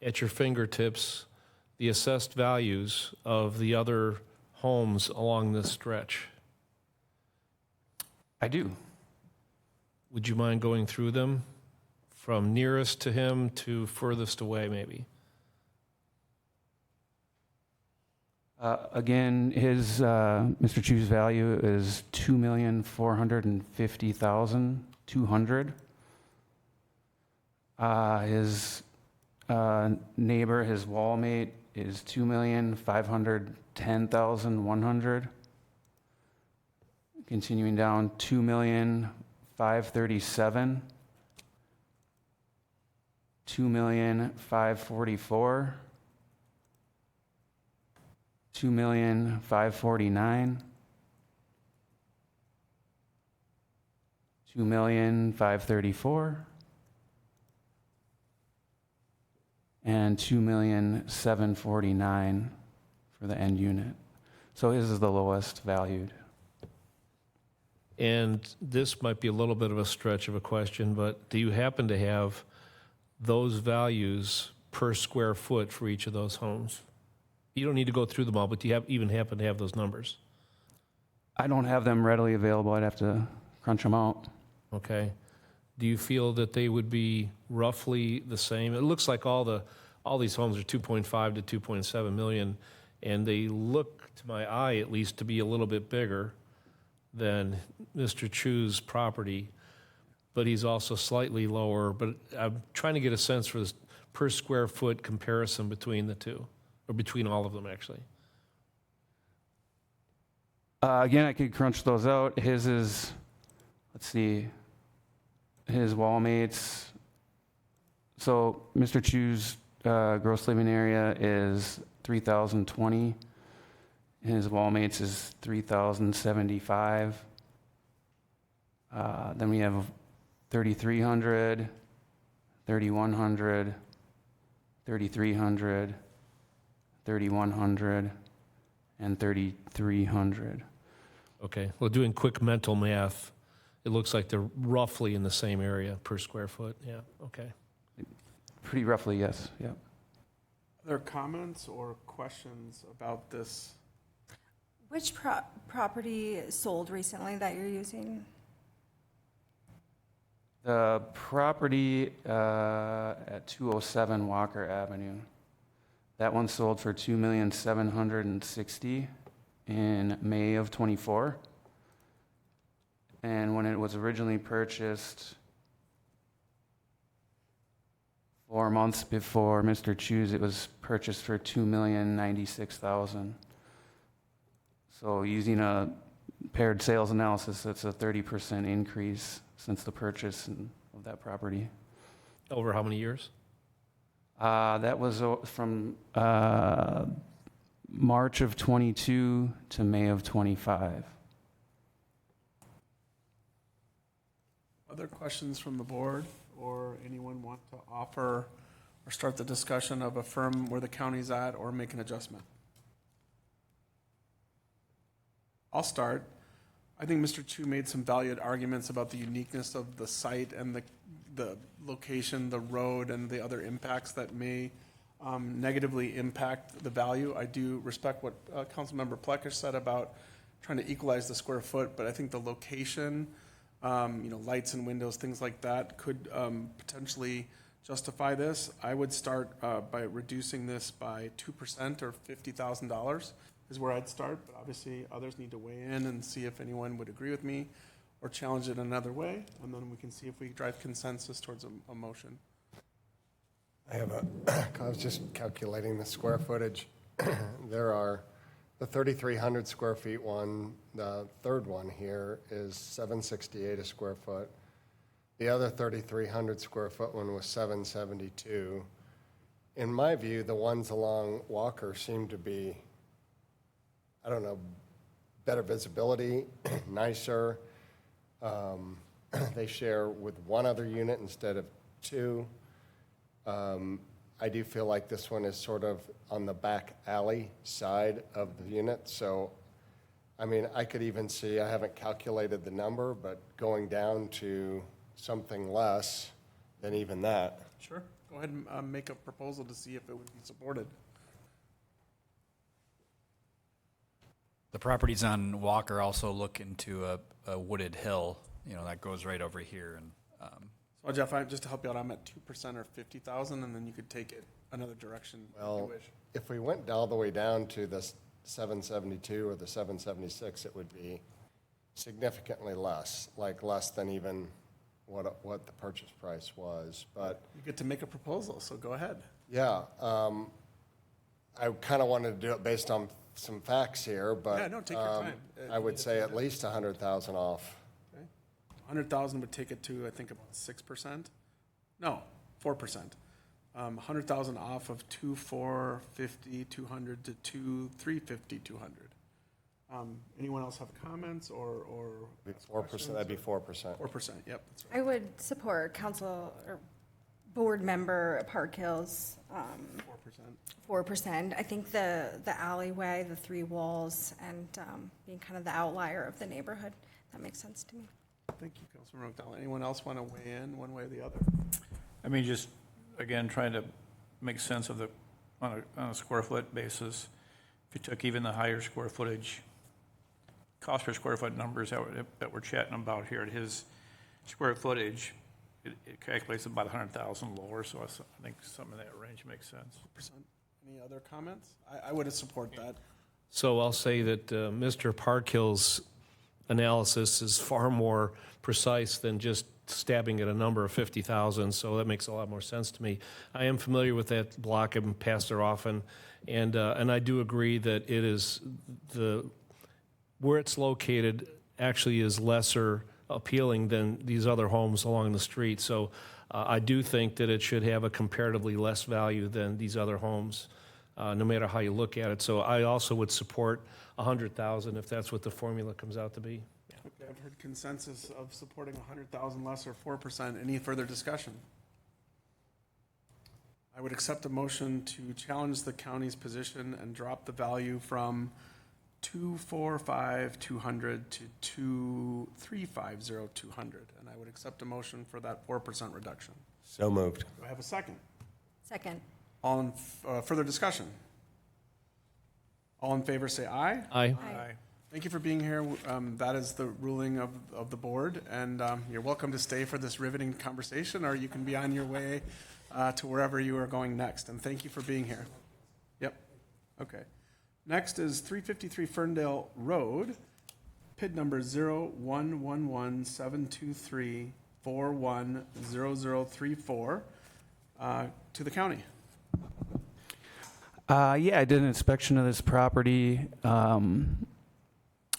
at your fingertips the assessed values of the other homes along this stretch? I do. Would you mind going through them from nearest to him to furthest away, maybe? Again, his Mr. Chu's value is $2,450,200. His neighbor, his wall mate, is $2,510,100. Continuing down, $2,537,000, $2,544,000, $2,549,000, $2,534,000, and $2,749,000 for the end unit. So his is the lowest valued. And this might be a little bit of a stretch of a question, but do you happen to have those values per square foot for each of those homes? You don't need to go through them all, but do you even happen to have those numbers? I don't have them readily available. I'd have to crunch them out. Okay. Do you feel that they would be roughly the same? It looks like all these homes are 2.5 to 2.7 million, and they look, to my eye at least, to be a little bit bigger. than Mr. Chu's property, but he's also slightly lower. But I'm trying to get a sense for this per square foot comparison between the two, or between all of them, actually. Again, I could crunch those out. His is, let's see, his wall mates. So Mr. Chu's gross living area is 3,020. His wall mates is 3,075. Then we have 3,300, 3,100, 3,300, 3,100, and 3,300. Okay, well, doing quick mental math, it looks like they're roughly in the same area per square foot. Yeah, okay. Pretty roughly, yes. Yeah. Other comments or questions about this? Which property sold recently that you're using? The property at 207 Walker Avenue. That one sold for $2,760,000 in May of '24. And when it was originally purchased 4 months before Mr. Chu's, it was purchased for $2,096,000. So using a paired sales analysis, that's a 30% increase since the purchase of that property. Over how many years? That was from March of '22 to May of '25. Other questions from the board, or anyone want to offer or start the discussion of affirm where the county's at or make an adjustment? I'll start. I think Mr. Chu made some valued arguments about the uniqueness of the site and the location, the road, and the other impacts that may negatively impact the value. I do respect what Councilmember Plekish said about trying to equalize the square foot, but I think the location, lights and windows, things like that, could potentially justify this. I would start by reducing this by 2% or $50,000 is where I'd start, but obviously others need to weigh in and see if anyone would agree with me or challenge it another way, and then we can see if we drive consensus towards a motion. I was just calculating the square footage. There are the 3,300 square feet one, the third one here is 768 a square foot. The other 3,300 square foot one was 772. In my view, the ones along Walker seem to be, I don't know, better visibility, nicer. They share with one other unit instead of two. I do feel like this one is sort of on the back alley side of the unit. So, I mean, I could even see, I haven't calculated the number, but going down to something less than even that. Sure. Go ahead and make a proposal to see if it would be supported. The properties on Walker also look into a wooded hill, that goes right over here. And So Jeff, just to help you out, I'm at 2% or 50,000, and then you could take it another direction if you Well, wish. if we went all the way down to the 772 or the 776, it would be significantly less, like less than even what the purchase price was. But You get to make a proposal, so go ahead. yeah, I kind of wanted to do it based on some facts here, but Yeah, no, take your time. I would say at least 100,000 off. 100,000 would take it to, I think, about 6%. No, 4%. 100,000 off of 2,450, 200 to 2,350, 200. Anyone else have comments or 4%, that'd be 4%. 4%? Yep, that's right. I would support council or board member Parkhill's 4%. 4%. I think the alleyway, the three walls, and being kind of the outlier of the neighborhood, that makes sense to me. Thank you, Councilman McDowell. Anyone else want to weigh in one way or the other? I mean, just, again, trying to make sense of on a square foot basis. If you took even the higher square footage, cost per square foot numbers that we're chatting about here at his square footage, it calculates about 100,000 lower, so I think some of that range makes sense. 4%. Any other comments? I would support that. So I'll say that Mr. Parkhill's analysis is far more precise than just stabbing at a number of 50,000, so that makes a lot more sense to me. I am familiar with that block, I've passed there often, and I do agree that it is where it's located actually is lesser appealing than these other homes along the street. So I do think that it should have a comparatively less value than these other homes, no matter how you look at it. So I also would support 100,000 if that's what the formula comes out to be. Okay, I've heard consensus of supporting 100,000 less or 4%. Any further discussion? I would accept a motion to challenge the county's position and drop the value from 245,200 to 235,0200. And I would accept a motion for that 4% reduction. So moved. Do I have a second? Second. All in, further discussion? All in favor say aye. Aye. Aye. Thank you for being here. That is the ruling of the board, and you're welcome to stay for this riveting conversation, or you can be on your way to wherever you are going next. And thank you for being here. Yep. Okay. Next is 353 Ferndale Road, PID number 01117234100034, to the county. Yeah, I did an inspection of this property.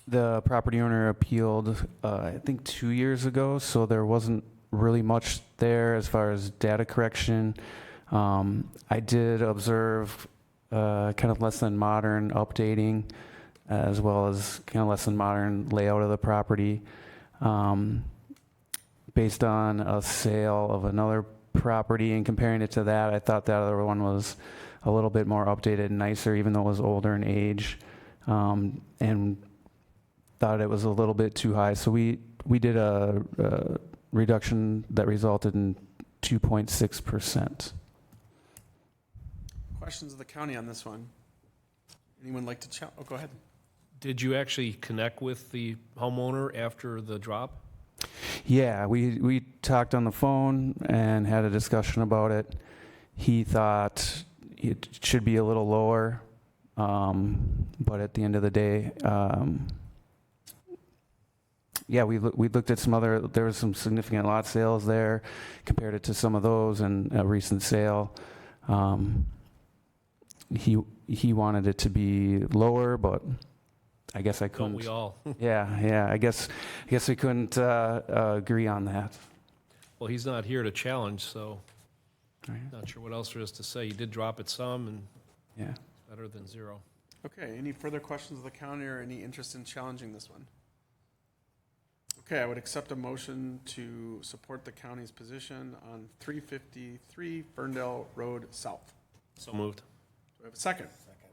The property owner appealed, I think 2 years ago, so there wasn't really much there as far as data correction. I did observe kind of less than modern updating, as well as kind of less than modern layout of the property. Based on a sale of another property and comparing it to that, I thought that other one was a little bit more updated and nicer, even though it was older in age, and thought it was a little bit too high. So we did a reduction that resulted in 2.6%. Questions of the county on this one? Anyone like to oh, go ahead. Did you actually connect with the homeowner after the drop? Yeah, we talked on the phone and had a discussion about it. He thought it should be a little lower, but at the end of the day, yeah, we looked at some other, there was some significant lot sales there, compared it to some of those and a recent sale. He wanted it to be lower, but I guess I couldn't. Don't we all? Yeah, I guess we couldn't agree on that. Well, he's not here to challenge, so Right. not sure what else there is to say. You did drop it some, and Yeah. it's better than zero. Okay, any further questions of the county or any interest in challenging this one? Okay, I would accept a motion to support the county's position on 353 Ferndale Road South. So moved. Do we have a second? Second.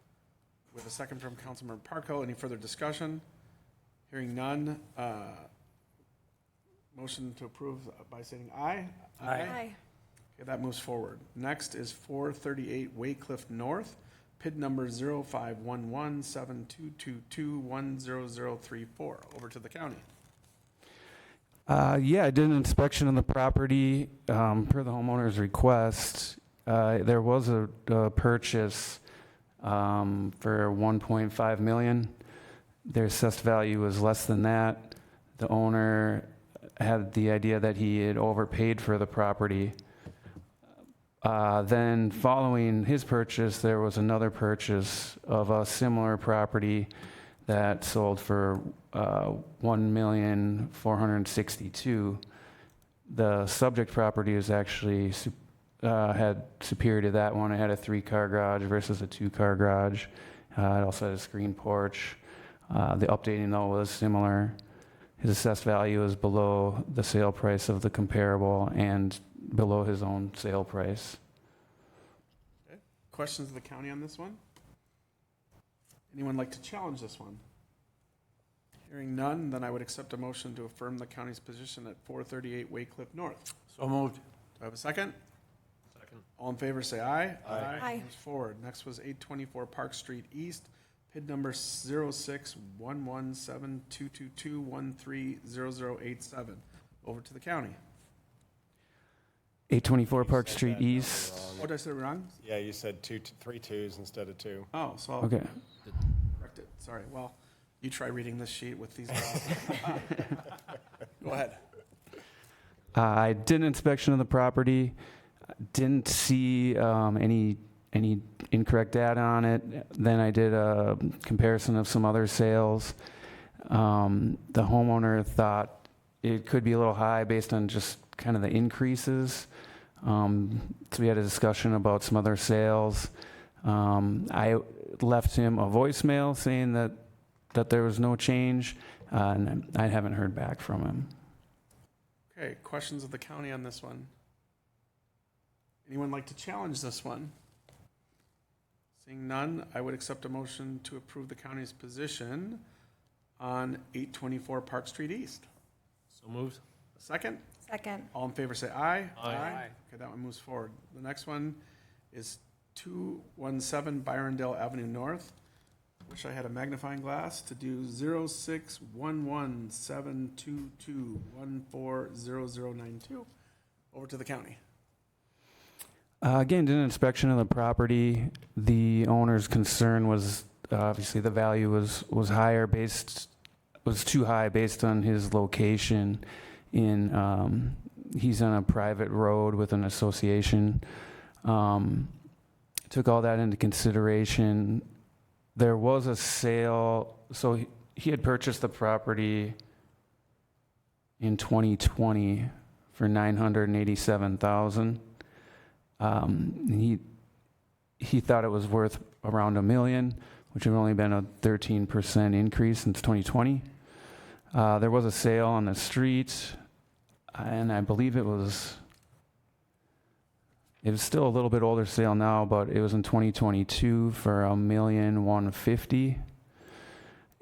We have a second from Councilmember Parko. Any further discussion? Hearing none. Motion to approve by saying aye. Aye. Okay, that moves forward. Next is 438 Waycliff North, PID number 05117222100034. Over to the county. Yeah, I did an inspection on the property per the homeowner's request. There was a purchase for 1.5 million. Their assessed value was less than that. The owner had the idea that he had overpaid for the property. Then following his purchase, there was another purchase of a similar property that sold for $1,462,000. The subject property was actually had superior to that one. It had a 3-car garage versus a 2-car garage. It also had a screen porch. The updating though was similar. His assessed value is below the sale price of the comparable and below his own sale price. Okay. Questions of the county on this one? Anyone like to challenge this one? Hearing none, then I would accept a motion to affirm the county's position at 438 Waycliff North. So moved. Do I have a second? Second. All in favor, say aye. Aye. Moves forward. Next was 824 Park Street East, PID number 06117222130087. Over to the county. 824 Park Street East. Oh, did I say it wrong? Yeah, you said 3 twos instead of 2. Oh, so I'll Okay. correct it. Sorry. Well, You try reading this sheet with these. Go ahead. I did an inspection of the property, didn't see any incorrect data on it. Then I did a comparison of some other sales. The homeowner thought it could be a little high based on just kind of the increases. So we had a discussion about some other sales. I left him a voicemail saying that there was no change, and I haven't heard back from him. Okay, questions of the county on this one? Anyone like to challenge this one? Seeing none, I would accept a motion to approve the county's position on 824 Park Street East. So moved. A second? Second. All in favor say aye. Aye. Okay, that one moves forward. The next one is 217 Byrondale Avenue North. Wish I had a magnifying glass to do 0611-722-140092. Over to the county. Again, did an inspection of the property. The owner's concern was obviously the value was too high based on his location. He's on a private road with an association. Took all that into consideration. There was a sale, so he had purchased the property in 2020 for $987,000. He thought it was worth around $1 million, which had only been a 13% increase since 2020. There was a sale on the street, and I believe it was still a little bit older sale now, but it was in 2022 for $1,150,000.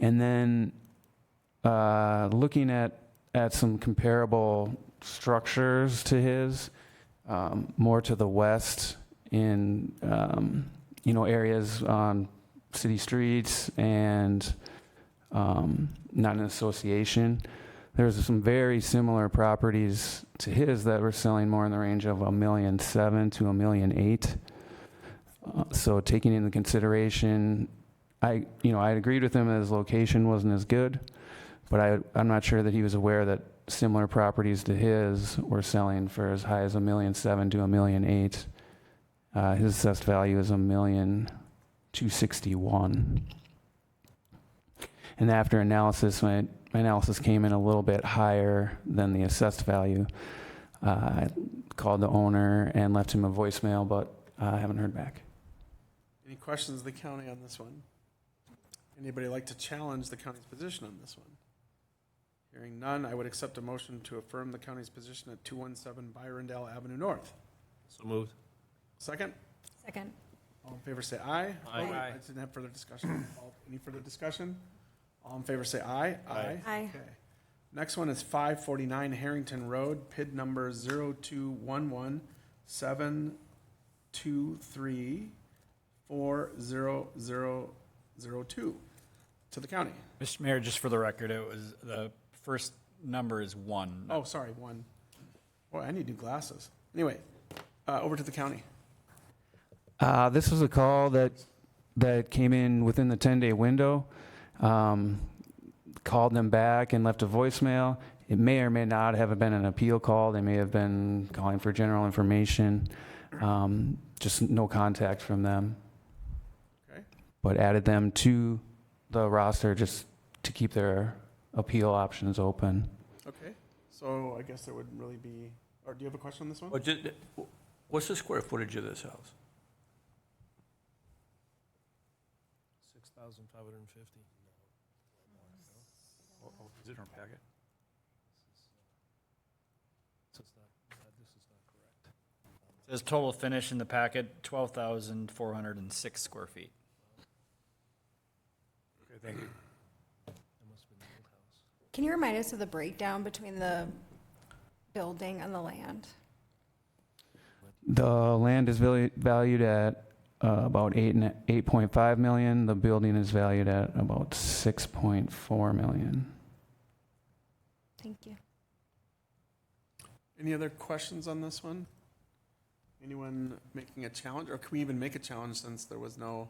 And then looking at some comparable structures to his, more to the west in areas on city streets and not an association. There's some very similar properties to his that were selling more in the range of $1,700,000 to $1,800,000. So taking into consideration, I agreed with him that his location wasn't as good, but I'm not sure that he was aware that similar properties to his were selling for as high as $1,700,000 to $1,800,000. His assessed value is $1,261,000. And after analysis, my analysis came in a little bit higher than the assessed value. I called the owner and left him a voicemail, but I haven't heard back. Any questions of the county on this one? Anybody like to challenge the county's position on this one? Hearing none, I would accept a motion to affirm the county's position at 217 Byrondale Avenue North. So moved. Second? Second. All in favor say aye. Aye. I didn't have further discussion. Any further discussion? All in favor say aye. Aye. Aye. Okay. Next one is 549 Harrington Road, PID number 0211-723-40002. To the county. Mr. Mayor, just for the record, it was, the first number is 1. Oh, sorry, one. Boy, I need new glasses. Anyway, over to the county. This was a call that came in within the 10-day window. Called them back and left a voicemail. It may or may not have been an appeal call. They may have been calling for general information. Just no contact from them. Okay. But added them to the roster just to keep their appeal options open. Okay. So I guess there wouldn't really be, or do you have a question on this one? What's the square footage of this house? 6,550. Is it in our packet? This is not correct. Says total finish in the packet, 12,406 square feet. Okay, thank you. That must have been the old house. Can you remind us of the breakdown between the building and the land? The land is valued at about $8.5 million. The building is valued at about $6.4 million. Thank you. Any other questions on this one? Anyone making a challenge, or can we even make a challenge since there was no?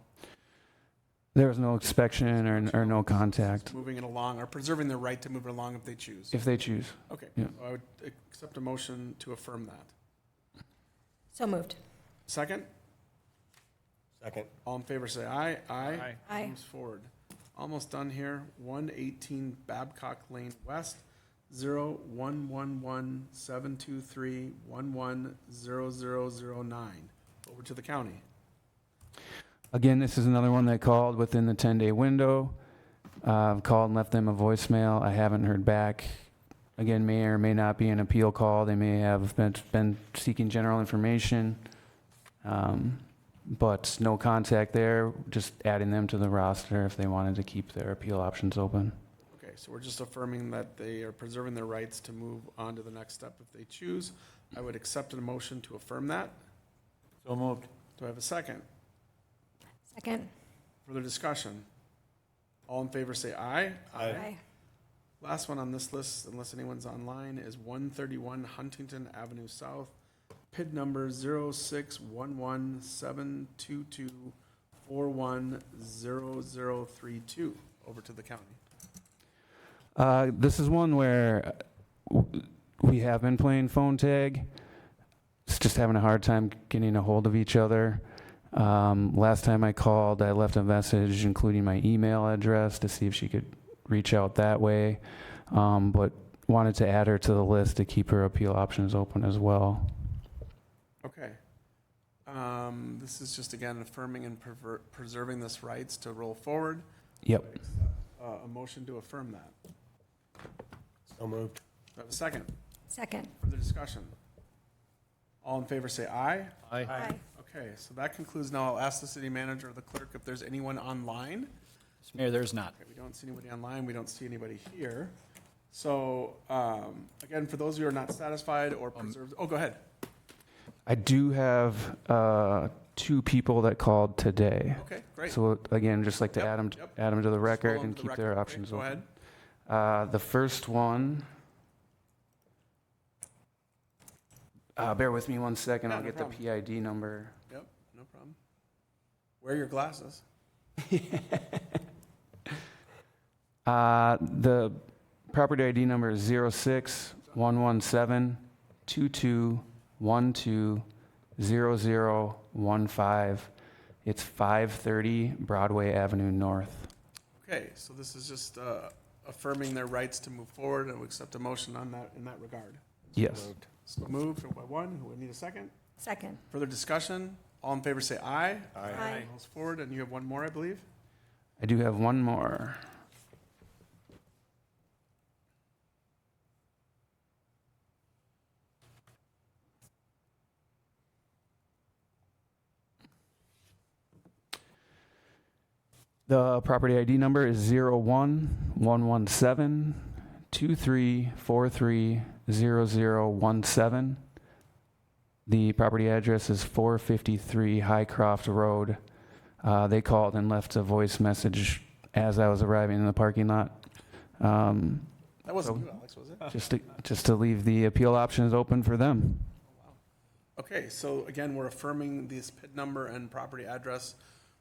There was no inspection or no contact, moving it along, or preserving their right to move it along if they choose. if they choose. Okay, Yeah. so I would accept a motion to affirm that. So moved. Second? Second. All in favor, say aye. Aye. Aye. Moves forward. Almost done here. 118 Babcock Lane West, 0111-723-110009. Over to the county. Again, this is another one that called within the 10-day window. Called and left them a voicemail. I haven't heard back. Again, may or may not be an appeal call. They may have been seeking general information. But no contact there, just adding them to the roster if they wanted to keep their appeal options open. Okay, so we're just affirming that they are preserving their rights to move on to the next step if they choose. I would accept a motion to affirm that. So moved. Do I have a second? Second. Further discussion? All in favor say aye. Aye. Last one on this list, unless anyone's online, is 131 Huntington Avenue South, PID number 0611-722-410032. Over to the county. This is one where we have been playing phone tag. It's just having a hard time getting a hold of each other. Last time I called, I left a message including my email address to see if she could reach out that way, but wanted to add her to the list to keep her appeal options open as well. Okay. This is just, again, affirming and preserving this rights to roll forward. Yep. A motion to affirm that. So moved. Do I have a second? Second. Further discussion? All in favor say aye. Aye. Aye. Okay, so that concludes. Now I'll ask the city manager or the clerk if there's anyone online. Mr. Mayor, there's not. Okay, we don't see anybody online. We don't see anybody here. So, again, for those of you who are not satisfied or preserved, go ahead. I do have 2 people that called today. Okay, great. So again, just like to Yep, add them yep. to the record Scroll and into the keep their record. options Okay, open. Go ahead. The first one, bear with me one second, Yeah, I'll no get problem. the PID number. Yep, no problem. Wear your glasses. The property ID number is 06-117-2212-0015. It's 530 Broadway Avenue North. Okay, so this is just affirming their rights to move forward, and we accept a motion on that in that regard. Yes. So moved by one. Who would need a second? Second. Further discussion? All in favor say aye. Aye. Moves forward, and you have one more, I believe. I do have one more. The property ID number is 01-117-2343-0017. The property address is 453 Highcroft Road. They called and left a voice message as I was arriving in the parking lot. That wasn't you, Alex, was it? Just to leave the appeal options open for them. Okay, so again, we're affirming this PID number and property address,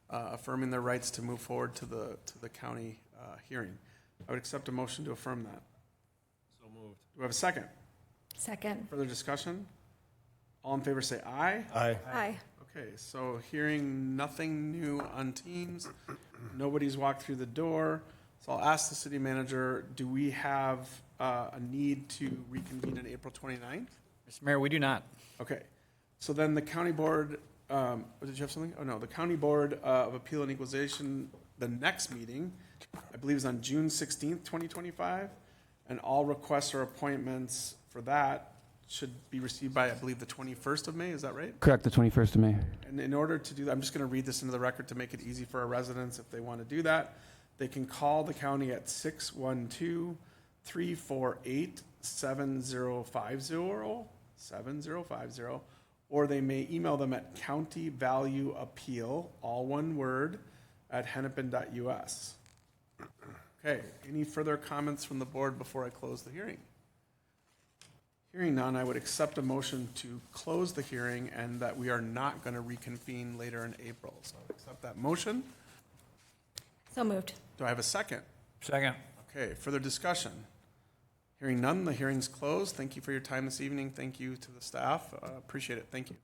affirming their rights to move forward to the county hearing. I would accept a motion to affirm that. So moved. Do we have a second? Second. Further discussion? All in favor say aye. Aye. Aye. Okay, so hearing nothing new on Teams, nobody's walked through the door. So I'll ask the city manager, do we have a need to reconvene on April 29th? Mr. Mayor, we do not. Okay, so then the county board, did you have something? Oh, no, the county board of appeal and equalization, the next meeting, I believe is on June 16th, 2025. And all requests or appointments for that should be received by, I believe, the 21st of May, is that right? Correct, the 21st of May. And in order to do that, I'm just going to read this into the record to make it easy for our residents if they want to do that. They can call the county at 612-348-7050, or they may email them at countyvalueappeal, all one word, at hennepin.us. Okay, any further comments from the board before I close the hearing? Hearing none, I would accept a motion to close the hearing and that we are not going to reconvene later in April. So I accept that motion. So moved. Do I have a second? Second. Okay, further discussion? Hearing none, the hearing's closed. Thank you for your time this evening. Thank you to the staff. Appreciate it. Thank you.